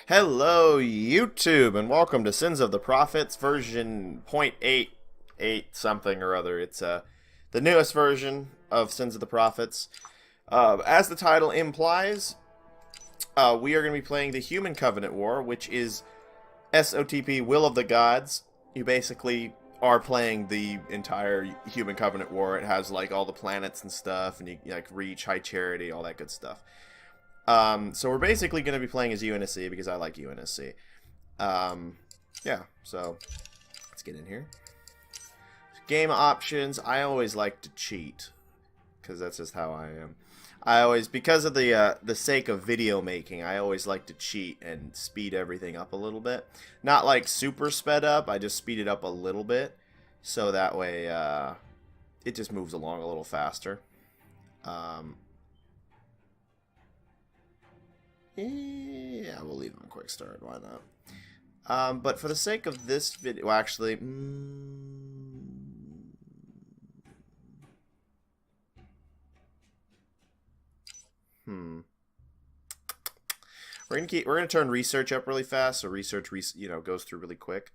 Hello, YouTube, and welcome to Sins of the Prophets version 0.88 something or other. It's the newest version of Sins of the Prophets. As the title implies, we are going to be playing the Human Covenant War, which is SOTP Will of the Gods. You basically are playing the entire Human Covenant War. It has like all the planets and stuff, and you like Reach, High Charity, all that good stuff. So we're basically going to be playing as UNSC because I like UNSC. Yeah, so let's get in here. Game options, I always like to cheat because that's just how I am. I always, because of the sake of video making, I always like to cheat and speed everything up a little bit. Not like super sped up, I just speed it up a little bit so that way it just moves along a little faster. Yeah, we'll leave them quick start. Why not? But for the sake of this video, well, actually, we're gonna turn research up really fast, so research, goes through really quick.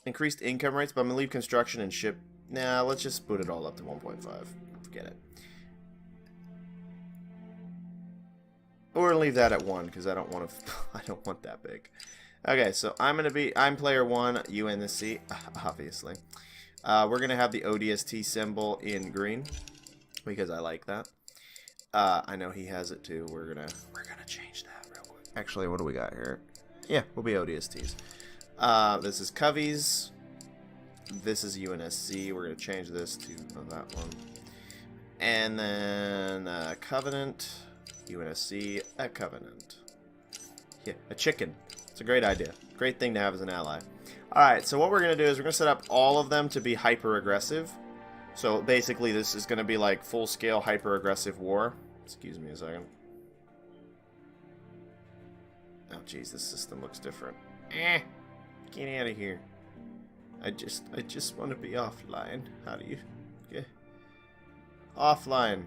Increased income rates, but I'm gonna leave construction and ship. Nah, let's just put it all up to 1.5. Forget it. We're gonna leave that at 1 because I don't want to. I don't want that big. Okay, so I'm player 1, UNSC, obviously. We're gonna have the ODST symbol in green because I like that. I know he has it too. We're gonna change that real quick. Actually, what do we got here? Yeah, we'll be ODSTs. This is Coveys. This is UNSC. We're gonna change this to that one. And then Covenant. UNSC, a Covenant. Yeah, a chicken. It's a great idea. Great thing to have as an ally. Alright, so what we're going to do is we're going to set up all of them to be hyper-aggressive. So basically this is going to be like full-scale hyper-aggressive war. Excuse me a second. Oh jeez, this system looks different. Get out of here. I just want to be offline. How do you... Okay. Offline.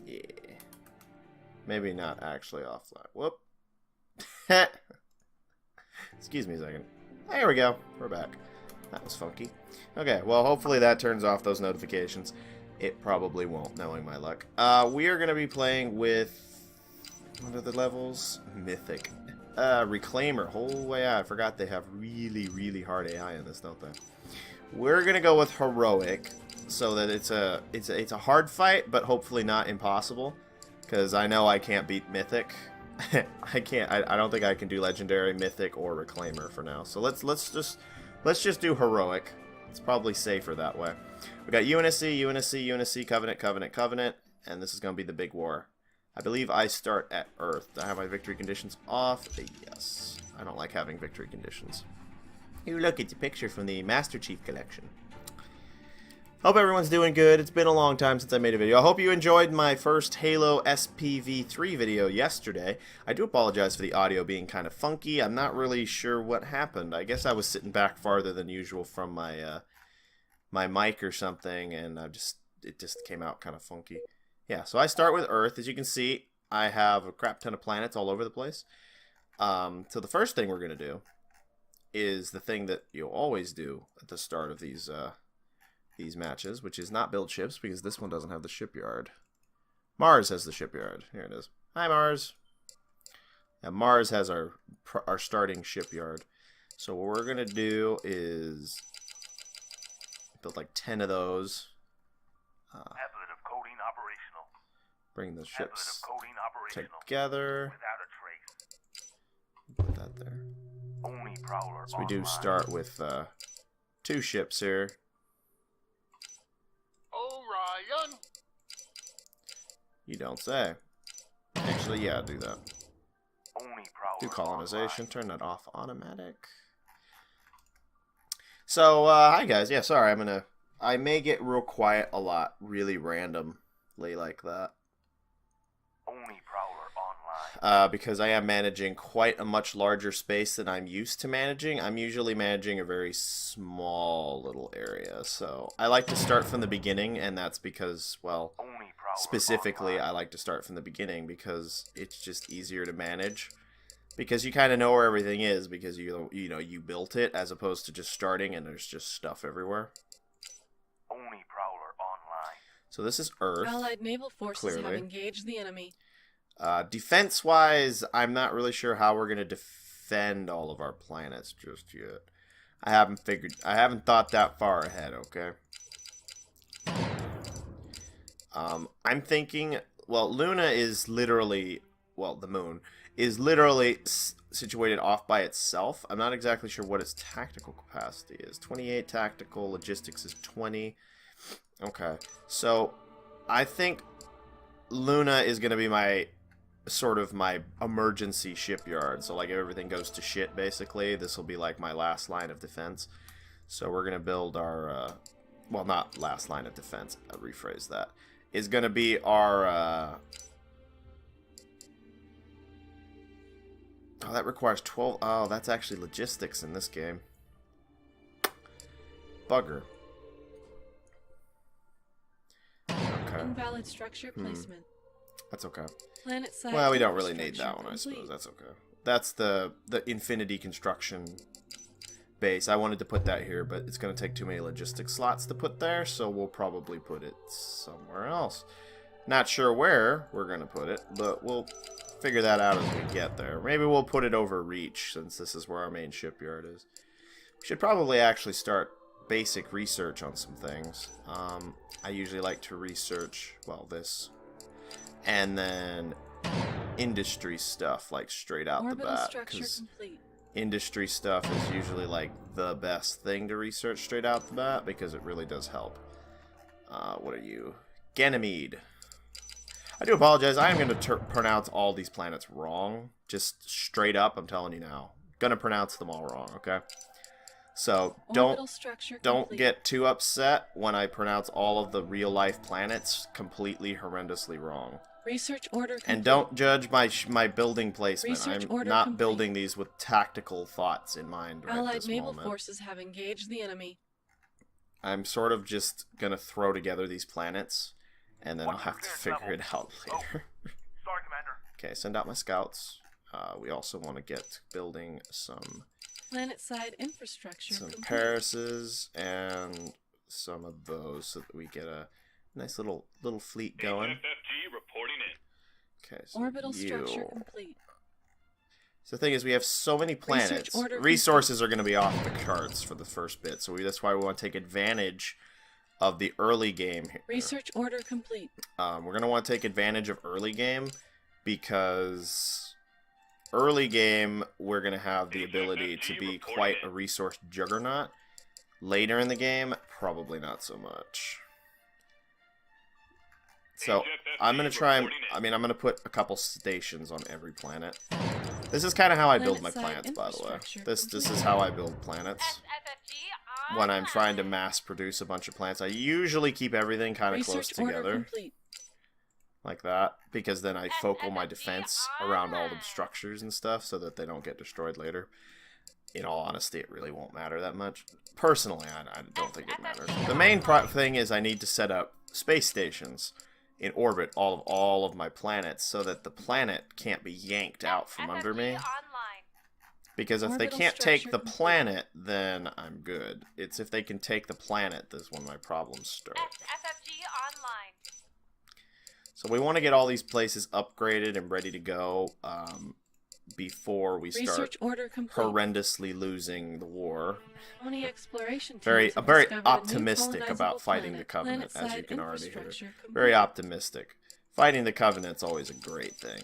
Yeah. Maybe not actually offline. Whoop. Excuse me a second. There we go. We're back. That was funky. Okay, well, hopefully that turns off those notifications. It probably won't, knowing my luck. We are going to be playing with... What are the levels? Mythic. Reclaimer. Whole way out. I forgot they have really, really hard AI in this, don't they? We're going to go with Heroic, so that it's a hard fight, but hopefully not impossible. Because I know I can't beat Mythic. I can't. I don't think I can do Legendary, Mythic, or Reclaimer for now. So let's just do Heroic. It's probably safer that way. We got UNSC, UNSC, UNSC, Covenant, Covenant, Covenant, and this is going to be the big war. I believe I start at Earth. Do I have my victory conditions off? Yes. I don't like having victory conditions. You look, it's a picture from the Master Chief Collection. Hope everyone's doing good. It's been a long time since I made a video. I hope you enjoyed my first Halo SPV3 video yesterday. I do apologize for the audio being kind of funky. I'm not really sure what happened. I guess I was sitting back farther than usual from my my mic or something, and it just came out kind of funky. Yeah, so I start with Earth. As you can see, I have a crap ton of planets all over the place. So the first thing we're going to do is the thing that you'll always do at the start of these matches, which is not build ships, because this one doesn't have the shipyard. Mars has the shipyard. Here it is. Hi, Mars. Yeah, Mars has our starting shipyard. So what we're gonna do is build like 10 of those. Method of coding operational. Bring the ships together. Put that there. Only prowler So we do start with 2 ships here. Orion. You don't say. Actually, yeah, do that. Only prowler Do colonization. Turn that off automatic. So, hi guys. Yeah, sorry, I may get real quiet a lot, really randomly like that. Only prowler online. Because I am managing quite a much larger space than I'm used to managing. I'm usually managing a very small little area, so I like to start from the beginning, and that's because, well, specifically, I like to start from the beginning because it's just easier to manage. Because you kind of know where everything is because you built it as opposed to just starting and there's just stuff everywhere. Only Prowler online. So this is Earth. Allied naval forces clearly. have engaged the enemy. Defense-wise, I'm not really sure how we're going to defend all of our planets just yet. I haven't thought that far ahead, okay? I'm thinking, well, Luna is literally, well, the moon is literally situated off by itself. I'm not exactly sure what its tactical capacity is. 28 tactical, logistics is 20. Okay, so I think Luna is going to be my emergency shipyard. So like if everything goes to shit, basically, this will be like my last line of defense. So we're going to build our, well, not last line of defense, I'll rephrase that. Is going to be our, oh, that requires 12. Oh, that's actually logistics in this game. Bugger. Okay. Invalid structure placement. That's okay. Planet side Well, we don't really need that one, I complete. suppose. That's okay. That's the Infinity construction base. I wanted to put that here, but it's going to take too many logistics slots to put there, so we'll probably put it somewhere else. Not sure where we're going to put it, but we'll figure that out as we get there. Maybe we'll put it over Reach, since this is where our main shipyard is. We should probably actually start basic research on some things. I usually like to research, well, this, and then industry stuff, like straight out the bat. Because industry stuff is usually like the best thing to research straight out the bat, because it really does help. What are you? Ganymede. I do apologize. I am going to pronounce all these planets wrong. Just straight up, I'm telling you now. Gonna pronounce them all wrong, okay? So don't get too upset when I pronounce all of the real-life planets completely horrendously wrong. Research order complete. And don't judge my building placement. Research I'm order not complete. building these with tactical thoughts in mind right Allied this naval moment. forces have engaged the enemy. I'm sort of just gonna throw together these planets, and then I'll have to figure it out later. Sorry, Commander. Okay, send out my scouts. We also want to get building some Planet-side infrastructure complete. Parises and some of those so that we get a nice little fleet going. FFG reporting in. Okay, so Orbital structure complete. So the thing is, we have so many planets. Resources are going to be off the charts for the first bit, so that's why we want to take advantage of the early game here. Research order complete. We're going to want to take advantage of early game because early game we're going to have the ability to be quite a resource juggernaut. Later in the game, probably not so much. So I'm going to try and, I'm going to put a couple stations on every planet. This is kind of how I build my planets, by the way. This is how I build planets. When I'm trying to mass produce a bunch of planets, I usually keep everything kind of close together. Like that, because then I focal my defense around all the structures and stuff so that they don't get destroyed later. In all honesty, it really won't matter that much. Personally, I don't think it matters. The main thing is I need to set up space stations in orbit all of my planets so that the planet can't be yanked out from under me. Because if they can't take the planet, then I'm good. It's if they can take the planet that's when my problems start. So we want to get all these places upgraded and ready to go before we start horrendously losing the war. I'm very optimistic about fighting the Covenant, as you can already hear. Very optimistic. Fighting the Covenant's always a great thing.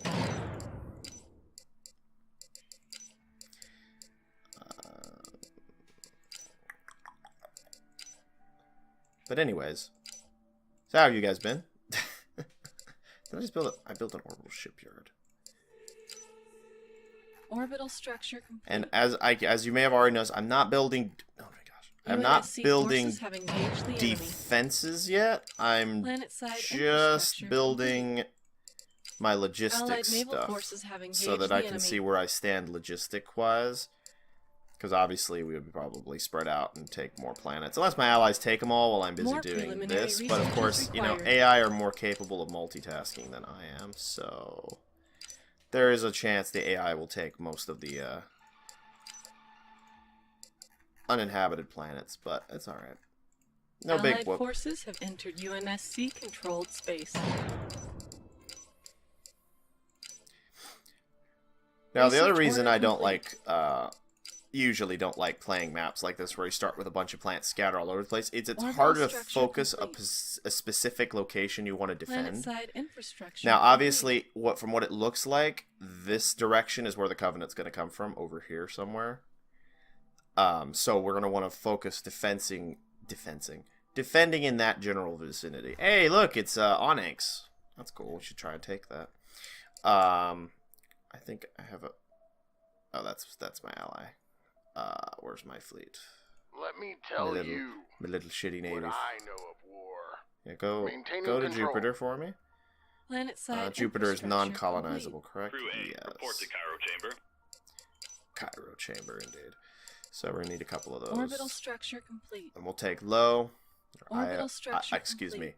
But anyways, so how have you guys been? Did I just build I built an orbital shipyard. Orbital structure complete. And as you may have already noticed, I'm not building. Oh my gosh, I'm not building defenses yet. I'm just building my logistics stuff so that I can see where I stand logistic-wise. Because obviously we would probably spread out and take more planets. Unless my allies take them all while I'm busy More doing preliminary this. But of research course, is you know, required. AI are more capable of multitasking than I am. So there is a chance the AI will take most of the uninhabited planets. But it's alright. No Allied big whoop. forces have entered UNSC-controlled space. Now, the other Research reason order I don't complete. like, usually don't like playing maps like this where you start with a bunch of plants scattered all over the place, is it's Orbital hard to structure focus complete. a specific location you want to defend. Planet-side infrastructure Now, complete. obviously, from what it looks like, this direction is where the Covenant's going to come from, over here somewhere. So we're going to want to focus defending in that general vicinity. Hey, look, it's Onyx. That's cool. We should try and take that. I think I have a... Oh, that's my ally. Where's my fleet? Let me tell you My little shitty navy. what I know of war. Yeah, go Maintaining to control. Jupiter for me. Planet-side Jupiter is infrastructure non-colonizable, correct? Crew A, Yes. report to Cairo Chamber. Cairo chamber, indeed. So we're gonna need a couple of those. complete. Orbital structure complete. And we'll take low. Or Orbital structure excuse complete. me.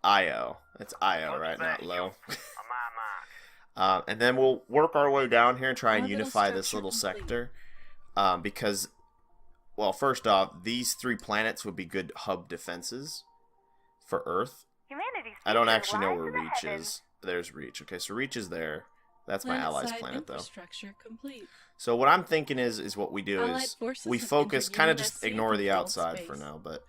IO. It's IO, right? Not low. On my mark. And then we'll work our way down here and try and Orbital unify this structure little complete. sector. Because, well, first off, these 3 planets would be good hub defenses for Earth. Humanity's I don't future actually know lies where in the Reach heavens. is. There's Reach. Okay, so Reach is there. That's my allies' Planet-side planet, though. infrastructure complete. So what I'm thinking is what we do Allied is forces we have focus, entered kind of just UNSC ignore the controlled outside for space. now, but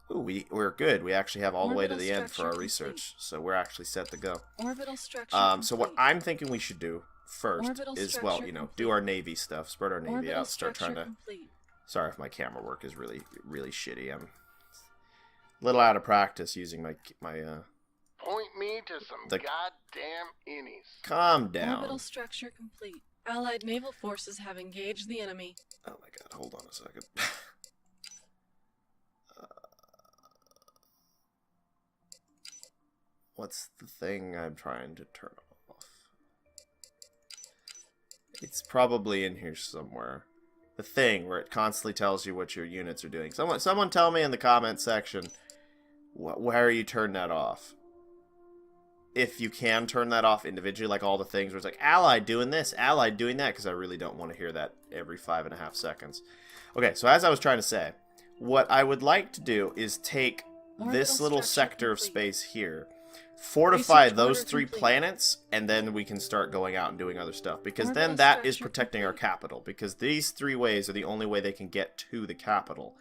we're good. We actually have all the way to Orbital the end for our structure research, so we're actually set to go. Orbital structure So what complete. I'm thinking we should do first Orbital is, well, structure you know, complete. do our Navy stuff, spread our Navy Orbital out, start trying structure to... complete. Sorry if my camera work is really, really shitty. I'm a little out of practice using my Point me to some The- goddamn innies. Calm down. Orbital structure complete. Allied naval forces have engaged the enemy. Oh my god, hold on a second. What's the thing I'm trying to turn off? It's probably in here somewhere. The thing where it constantly tells you what your units are doing. Someone tell me in the comment section where you turn that off. If you can turn that off individually, like all the things where it's like, Allied doing this, Allied doing that, because I really don't want to hear that every 5.5 seconds. Okay, so as I was trying to say, what I would like to do is take this Orbital little structure sector of complete. space here, fortify Research those order 3 complete. planets, and then we can start going out and doing other stuff. Because Orbital then that is structure protecting our complete. capital. Because these 3 ways are the only way they can get to the capital.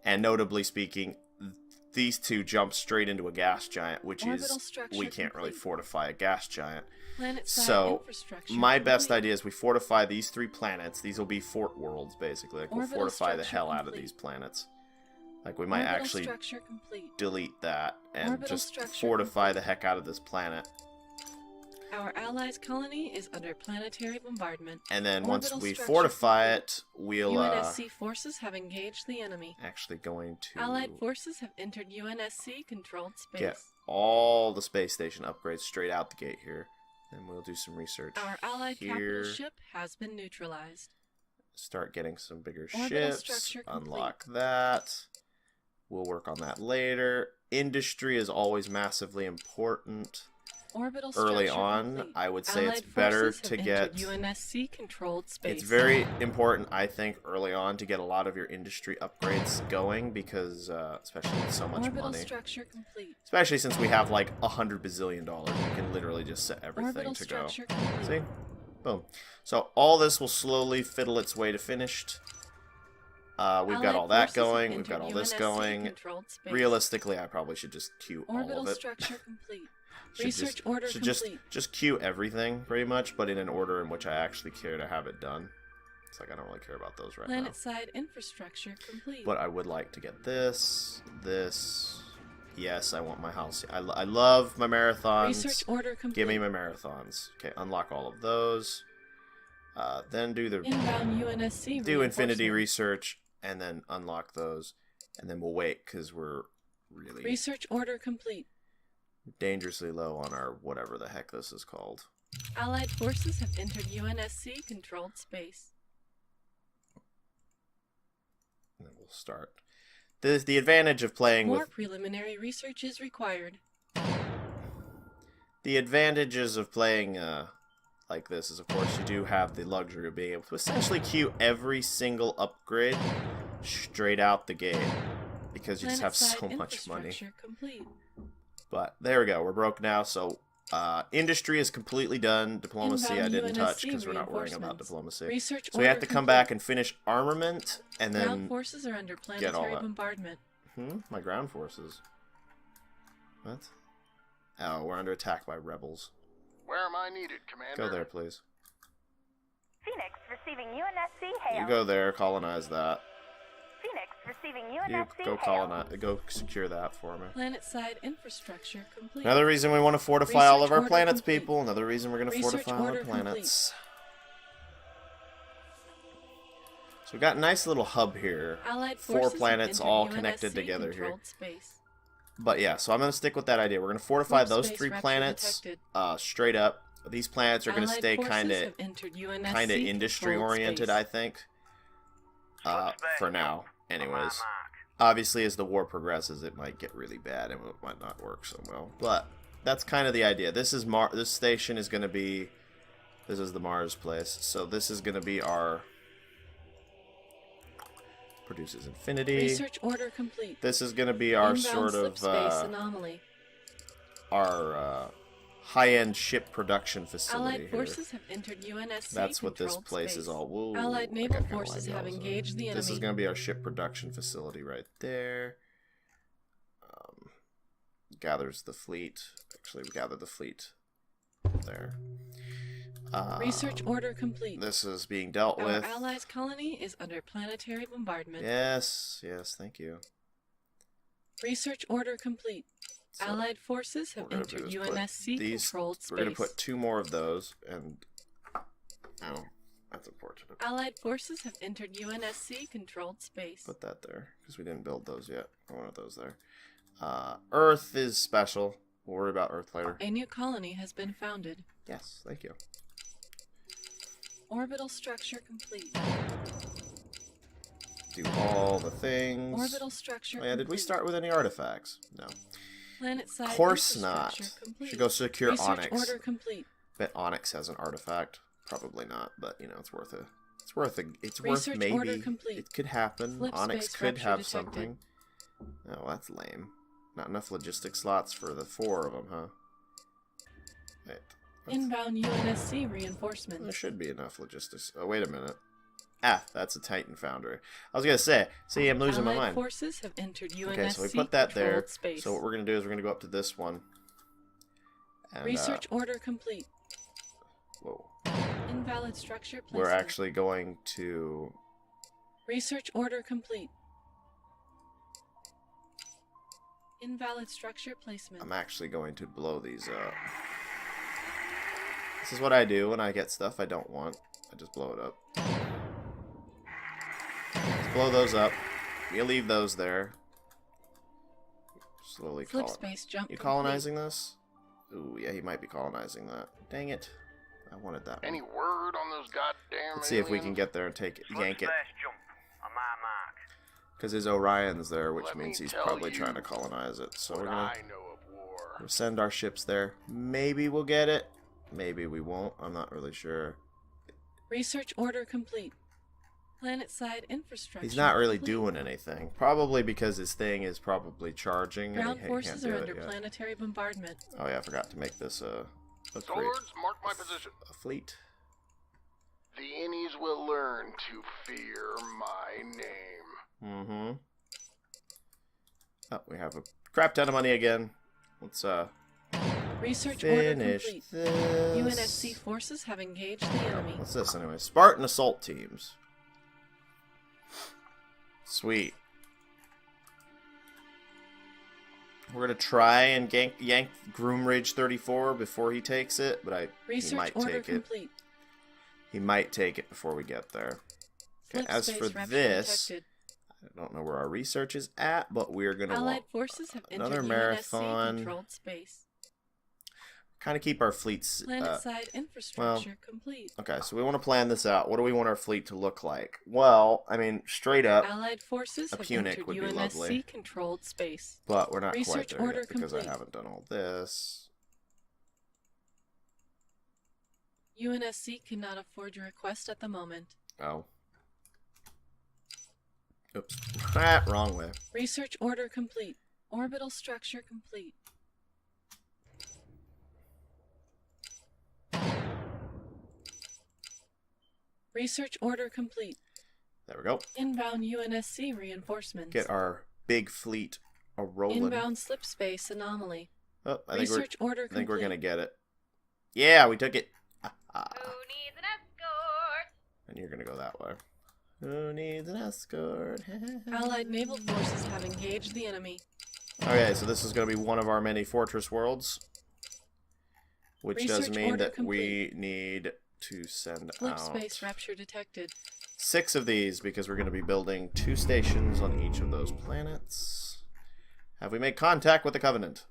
And notably speaking, these 2 jump straight into a gas giant, which Orbital is, structure we can't really complete. fortify a gas giant. Planet-side So, infrastructure my best complete. idea is we fortify these 3 planets. These will be fort worlds, basically. Like, we'll Orbital fortify the structure hell out of complete. these planets. Like, we might Orbital actually structure complete. delete that and Orbital just structure fortify complete. the heck out of this planet. Our allies' colony is under planetary bombardment. And then once Orbital we structure fortify complete. it, we'll, UNSC forces have engaged the enemy. actually going to Allied forces have entered UNSC-controlled space. get all the space station upgrades straight out the gate here. Then we'll do some research Our allied here. capital ship has been neutralized. Start getting some bigger Orbital ships. structure complete. Unlock that. We'll work on that later. Industry is always massively important. Orbital Early structure on, complete. I would say Allied it's better forces to have get... entered UNSC-controlled space. It's very important, I think, early on to get a lot of your industry upgrades going because, especially with so much Orbital money. structure complete. Especially since we have like $100 bazillion. You can literally just set everything Orbital to go. structure complete. See? Boom. So all this will slowly fiddle its way to finished. We've got Allied all that forces have going. We've got all entered this going. UNSC-controlled space. Realistically, I probably should just queue all Orbital of it. structure complete. Should Research order should complete. just queue everything pretty much, but in an order in which I actually care to have it done. It's like I don't really care about those right now. Planet-side infrastructure complete. But I would like to get this. Yes, I want my house. I love my marathons. Research order complete. Give me my marathons. Okay, unlock all of those. Then do the Inbound UNSC do infinity reinforcement. research, and then unlock those, and then we'll wait because we're really Research order complete. dangerously low on our whatever the heck this is called. Allied forces have entered UNSC-controlled space. we'll start. The advantage of playing More with... preliminary research is required. The advantages of playing like this is, of course, you do have the luxury of being able to essentially queue every single upgrade straight out the gate. Because you just have so much money. Complete. But there we go. We're broke now, so... industry is completely done. Diplomacy Inbound I didn't touch UNSC because we're not worrying about diplomacy. Research So we have order to come complete. back and finish armament, and then Ground forces are under get all planetary that. bombardment. My ground forces. What? Oh, we're under attack by rebels. Where am I needed, Commander? Go there, please. Phoenix receiving UNSC hail. You go there, colonize that. Phoenix receiving You UNSC go hail. colonize, go secure that for me. Planet-side infrastructure complete. Another reason we want to fortify all of Research our order planets, complete. people. Another reason we're going to Research fortify all our order planets. So we've got a nice little hub here. Allied 4 forces planets have all entered connected UNSC together here. controlled space. But yeah, so I'm going to stick with that idea. We're going to fortify Warp those space 3 rapture planets detected. straight up. These planets are going to Allied stay forces kind have of entered UNSC industry controlled oriented, space. I think. For now, anyways. mark. Obviously, as the war progresses, it might get really bad and it might not work so well. But that's kind of the idea. This is this station is going to be... This is the Mars place. So this is going to be our... Produces infinity. Research order complete. This is going to be our Inbound sort slip of... space anomaly. our high-end ship production facility Allied here. forces have entered UNSC That's what this controlled place space. is all. Whoa, Allied I naval got kinda forces like have those. engaged the This is enemy. going to be our ship production facility right there. Gathers the fleet. Actually, we gathered the fleet there. Research order complete. This is being dealt Our with. allies' colony is under planetary bombardment. Yes, thank you. Research order complete. So Allied forces have we're gonna do entered is put UNSC these- controlled space. We're going to put 2 more of those, and... Oh, that's unfortunate. Allied forces have entered UNSC controlled space. Put that there, because we didn't build those yet. I wanted those there. Earth is special. We'll worry about Earth later. A new colony has been founded. Yes, thank you. Orbital structure complete. Do all the things. Orbital structure Oh, yeah, did we complete. start with any artifacts? No. Planet-side Of course not. infrastructure complete. Should go secure Research Onyx. order complete. Bet Onyx has an artifact. Probably not, but you know, it's worth it. It's Research worth order maybe. complete. It could happen. Flip Onyx space could rapture have detected. something. Oh, that's lame. Not enough logistic slots for the 4 of them, huh? Wait. Inbound UNSC reinforcements. There should be enough logistics. Oh, wait a minute. Ah, that's a Titan foundry. I was gonna say, see, I'm losing my Allied mind. forces have entered UNSC Okay, so we put that there. controlled space. So what we're gonna do is we're gonna go up to this one. And, Research order complete. whoa. Invalid structure placement. We're actually going to... Research order complete. Invalid structure placement. I'm actually going to blow these up. This is what I do when I get stuff I don't want. I just blow it up. Let's blow those up. You leave those there. Slowly Flip space jump You complete. colonizing this? Ooh, yeah, he might be colonizing that. Dang it. I wanted that one. Any word on those goddamn Let's see if we can aliens? get there and take it, yank it. Space jump on my mark. Because his Orion's there, which Let me means he's tell probably you trying to colonize it. So What we're gonna I know of war. send our ships there. Maybe we'll get it. Maybe we won't. I'm not really sure. Research order complete. Planet-side infrastructure. He's not really complete. doing anything. Probably because his thing is probably charging. Ground and he forces can't do are it under yet. planetary bombardment. Oh yeah, I forgot to make this a Swords, mark my position. fleet. The innies will learn to fear my name. Mm-hmm. Oh, we have a crap ton of money again. Let's Research order finish complete. this. UNSC forces have engaged the enemy. What's this anyway? Spartan assault teams. Sweet. We're gonna try and yank Groom Ridge 34 before he takes it, but he Research might order take it. complete. He might take it before we get there. Okay, Flip as space for rapture this, detected. I don't know where our research is at, but we're gonna Allied want forces have another entered marathon. UNSC controlled space. kind of keep our fleets... Planet-side infrastructure complete. Okay, so we want to plan this out. What do we want our fleet to look like? Well, I mean, straight up, Allied forces a have Punic entered would be lovely. UNSC-controlled space. but we're not quite Research there order yet because I complete. haven't done all this. UNSC cannot afford your request at the moment. Oh. Oops. Ah, wrong way. Research order complete. Orbital structure complete. Research order complete. There we go. Inbound UNSC reinforcements. Get our big fleet a-rolling. Inbound slip space anomaly. Oh, I Research order think we're complete. gonna get it. Yeah, we took it. Who needs an escort? And you're gonna go that way. Who needs an escort? Allied naval forces have engaged the enemy. Okay, so this is gonna be one of our many fortress worlds, which does Research mean order that we need to send Slip out space rapture detected. 6 of these because we're gonna be building 2 stations on each of those planets. Have we made contact with the Covenant?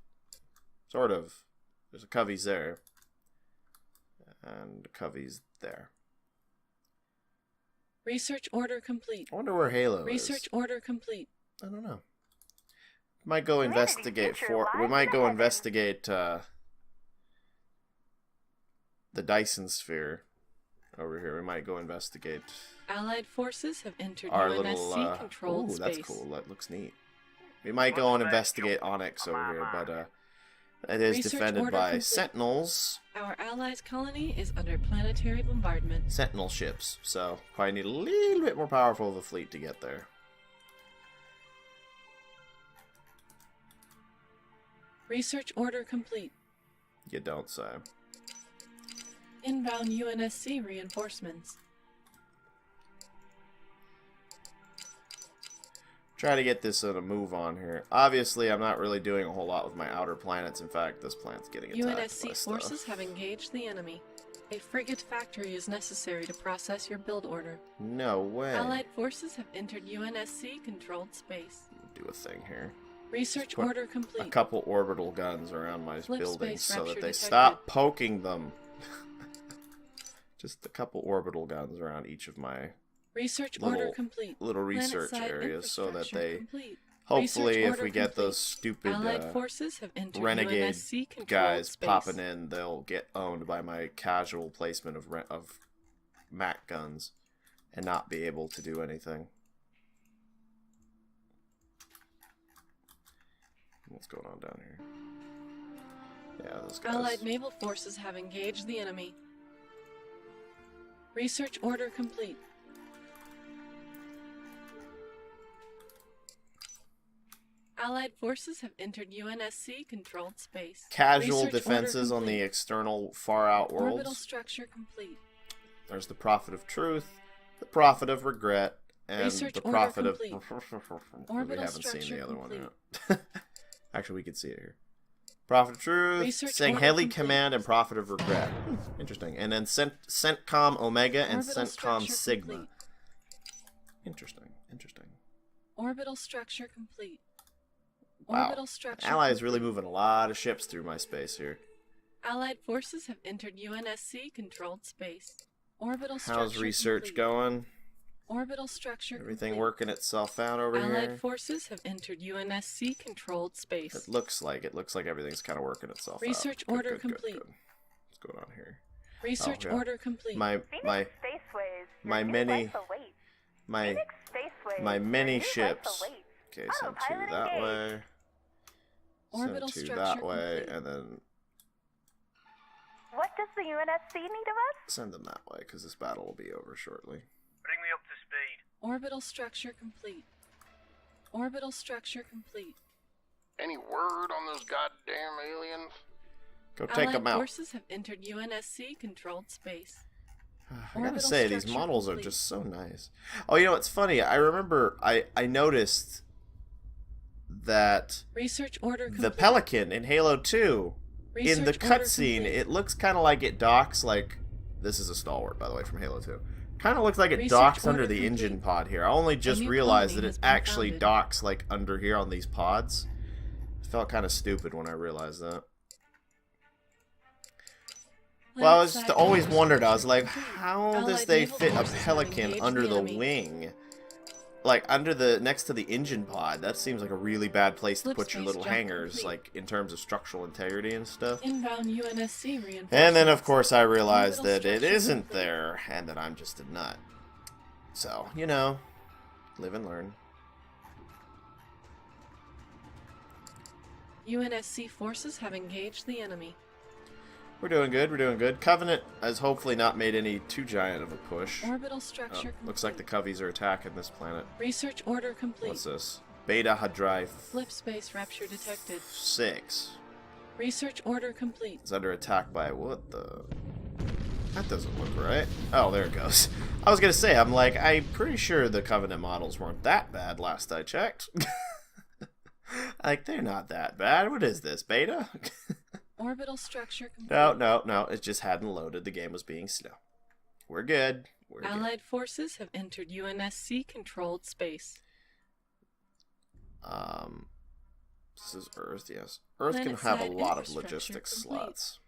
Sort of. There's a Coveys there. And Coveys there. Research order complete. I wonder where Halo Research is. order complete. I don't know. Might go Humanity investigate future for. We lies might go ahead. investigate the Dyson sphere over here. We might go investigate Allied forces have entered our UNSC little. controlled Ooh, space. that's cool. That looks neat. We might go and investigate Onyx over here, but it is Research defended order by complete. Sentinels. Our allies' colony is under planetary bombardment. Sentinel ships, so probably need a little bit more powerful of a fleet to get there. Research order complete. You don't say. Inbound UNSC reinforcements. Try to get this on a move on here. Obviously, I'm not really doing a whole lot with my outer planets. In fact, this planet's getting attacked by UNSC stuff. forces have engaged the enemy. A frigate factory is necessary to process your build order. No way. Allied forces have entered UNSC controlled space. Do a thing here. Research Put order A complete. couple orbital guns around my Flip buildings space so that rapture they detected. stop poking them. Just a couple orbital guns around each of my Research little- order complete. little research Planet-side areas so that infrastructure they... complete. Hopefully, Research if order we get complete. those stupid Allied forces have entered renegade UNSC controlled guys space. popping in, they'll get owned by my casual placement of Mac guns and not be able to do anything. What's going on down here? Yeah, those guys. Allied naval forces have engaged the enemy. Research order complete. Allied forces have entered UNSC controlled space. Casual Research defenses order on the complete. external far out Orbital worlds. structure complete. There's the Prophet of Truth, the Prophet of Regret, and Research the order Prophet complete. we Orbital haven't seen structure the other one complete. yet. Actually, we can see it here. Prophet of Truth, Research saying order Hailey complete. Command and Prophet of Regret. Interesting. And then CENTCOM Omega and Orbital CENTCOM structure Sigma. complete. Interesting. Interesting. Orbital structure complete. Wow. Orbital structure Allies really complete. moving a lot of ships through my space here. Allied forces have entered UNSC controlled space. Orbital structure How's research complete. going? Orbital structure Everything complete. working itself out over Allied here? forces have entered UNSC controlled space. It looks like everything's kind of working itself Research out. Good, order good, good, complete. good. What's going on here? Research yeah. order complete. My Phoenix Spaceways. my Your new many- life awaits. my Phoenix Spaceways. my many Your new life ships. awaits. Okay, send two Autopilot that engaged. way. Orbital Send two structure that way, complete. and then What does the UNSC need of us? send them that way because this battle will be over shortly. Bring me up to speed. Orbital structure complete. Orbital structure complete. Any word on those goddamn aliens? Go take Allied them out. forces have entered UNSC controlled space. I gotta Orbital say, these structure models are complete. just so nice. Oh, you know, it's funny. I remember I noticed that Research order complete. the Pelican in Halo 2, in the Research order cutscene, complete. it looks kind of like it docks like... This is a stalwart, by the way, from Halo 2. Kind of looks like it Research docks order under the complete. engine pod here. I only just new realized that colony it has been actually founded. docks like under here on these pods. It felt kind of stupid when I realized that. Well, I was Landside always wondered, I was like, infrastructure how complete. does they Allied fit a naval forces Pelican have under engaged the enemy. wing? Like, under the, next to the engine pod. That seems like a really bad place to Slip put your space little jump hangers, complete. like, in terms of structural integrity and stuff. Inbound UNSC reinforcements. And then, of course, I realized Orbital that it structure isn't complete. there, and that I'm just a nut. So, you know, live and learn. UNSC forces have engaged the enemy. We're doing good, we're doing good. Covenant has hopefully not made any too giant of a push. Orbital structure complete. Looks like the Coveys are attacking this planet. Research order complete. What's this? Beta Hadrai Flip space rupture detected. 6. Research order complete. It's under attack by what the... That doesn't look right. Oh, there it goes. I was gonna say, I'm like, I'm pretty sure the Covenant models weren't that bad last I checked. Like, they're not that bad. What is this, beta? Orbital structure complete. No. It just hadn't loaded. The game was being slow. We're good. We're good. Allied forces have entered UNSC controlled space. This is Earth, yes. Earth can Planet-side have a lot of infrastructure logistics complete. slots.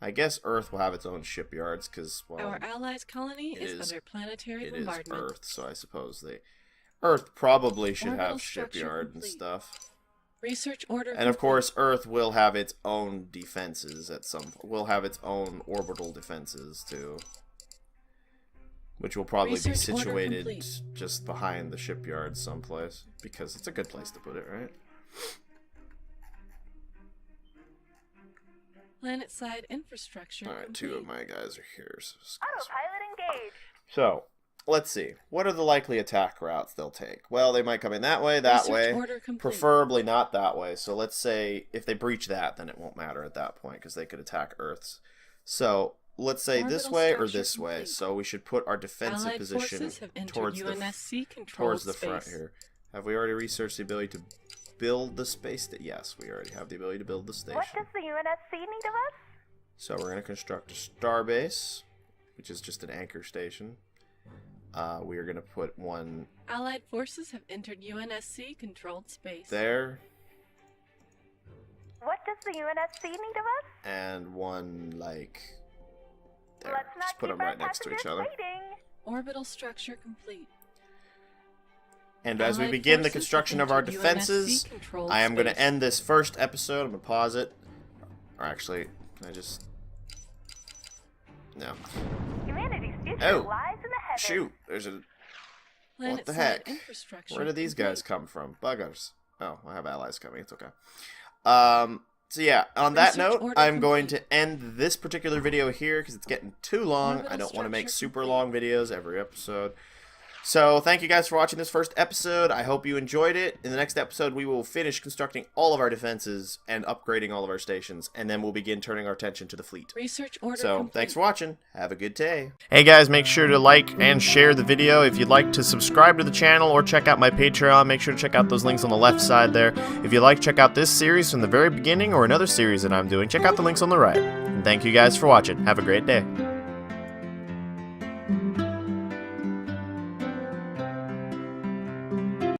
I guess Earth will have its own shipyards, because, well... Our allies' colony it is is- under planetary It is bombardment. Earth, so I suppose they... Earth probably should Orbital have structure shipyard and complete. stuff. Research order And of complete. course, Earth will have its own defenses at some... Will have its own orbital defenses, too. Which will probably be Research order situated complete. just behind the shipyard someplace. Because it's a good place to put it, right? Planet-side infrastructure Alright, complete. 2 of my guys are here. So, Autopilot engaged. so, let's see. What are the likely attack routes they'll take? Well, they might come in that way, that Research way. order complete. Preferably not that way. So let's say if they breach that, then it won't matter at that point because they could attack Earth's. So let's say this Orbital way or structure this way. complete. So we should put our defensive Allied position forces have entered towards the UNSC controlled towards the space. front here. Have we already researched the ability to build the space? Yes, we already have the ability to build the station. What does the UNSC need of us? So we're going to construct a starbase, which is just an anchor station. We are going to put one Allied forces have entered UNSC controlled space. there What does the UNSC need of us? and one like there. Let's not Just put keep them our right next to each passengers other. waiting. Orbital structure complete. And as we Allied begin the forces construction have of our entered defenses, UNSC controlled I am going to space. end this first episode. I'm going to pause it. Or actually, can I just... No. Humanity's future Oh, lies in the heavens. Shoot, there's a... What the Planet-side heck? infrastructure Where do these complete. guys come from? Buggers. Oh, I have allies coming. It's okay. So yeah, on that Research note, order I'm going complete. to end this particular video here because it's getting too long. Orbital I don't want to make structure super complete. long videos every episode. So thank you guys for watching this first episode. I hope you enjoyed it. In the next episode, we will finish constructing all of our defenses and upgrading all of our stations, and then we'll begin turning our attention to the fleet. Research order So, complete. thanks for watching. Have a good day. Hey guys, make sure to like and share the video. If you'd like to subscribe to the channel or check out my Patreon, make sure to check out those links on the left side there. If you'd like to check out this series from the very beginning or another series that I'm doing, check out the links on the right. And thank you guys for watching. Have a great day.